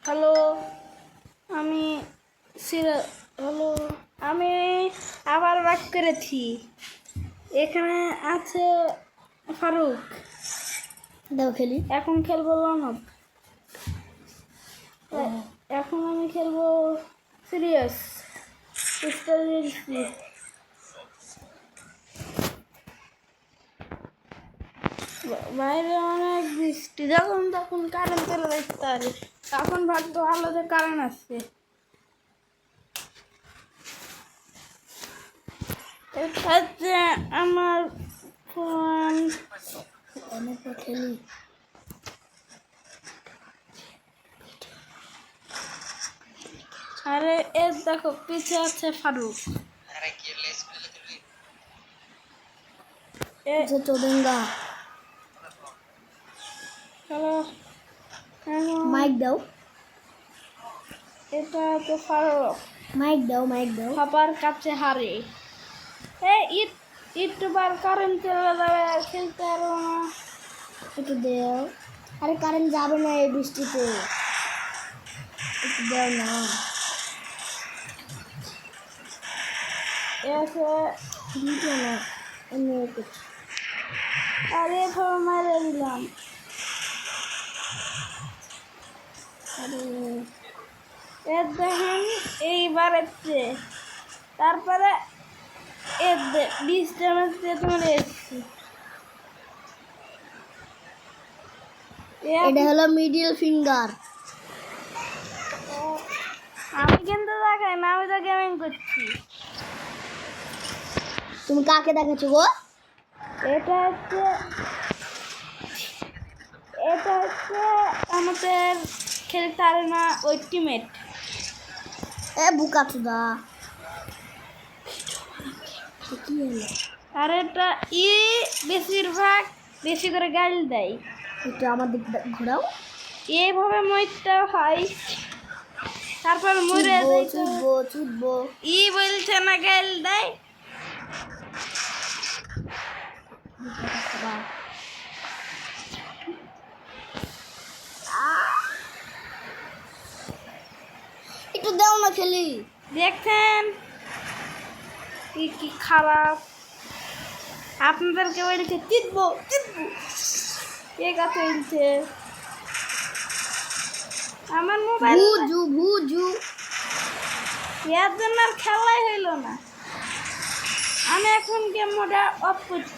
Hello, আমি hello, আমি আবার ব্যাক করেছি। এখানে আছে ফারুক। দাও খেলি। এখন খেলবো রনক। এখন আমি খেলবো সিরিয়াস। বাইরে অনেক বৃষ্টি, যখন তখন কারেন্ট চলে যেতে পারে। তখন ভাগ্য ভালো যে কারেন্ট আসছে। এটা হচ্ছে আমার ফোন। অনেক খেলি। আরে এর দেখো পিছে আছে ফারুক। চোদেঙ্গা। হ্যালো, মাইক দাও। এটা হচ্ছে ফারুক। মাইক দাও, মাইক দাও। সবার কাছে হারে। ইউটিউবার কারেন্ট চলে যাবে, আর খেলতে পারবো না। একটু দাও। আরে কারেন্ট যাবে না এই বৃষ্টিতে, একটু দাও না। এসে দিও না, অন্য কিছু। আরে এভাবে মারে দিলাম। আরে এর দেখেন এইবার এসছে, তারপরে এর 20 ড্যামেজ দিয়ে তোমার এসছি। এটা হলো মিডল ফিঙ্গার। আমি কিন্তু দেখাই না, আমি তো গেমিং করছি। তুমি কাকে দেখাচ্ছো গো? এটা হচ্ছে আমাদের খেলতে পারে না ওই টিমেট। এ বুকা চুদা, কি হলো? আর এটা বেশিরভাগ বেশি করে গাল দেয়। একটু আমার দিক ঘোরাও। এইভাবে মরতে হয়, তারপর মরে চুদবো চুদবো। বলছে না গাল দেয়। একটু দাও না খেলি। দেখছেন কি খারাপ। আপনাদেরকে বলছে জিতবো জিতবো, কে কথা বলছে? আমার মোবাইল ভুজু ভুজু। এর জন্য আর খেলাই হইল না। আমি এখন গেম মোডটা অফ করছি।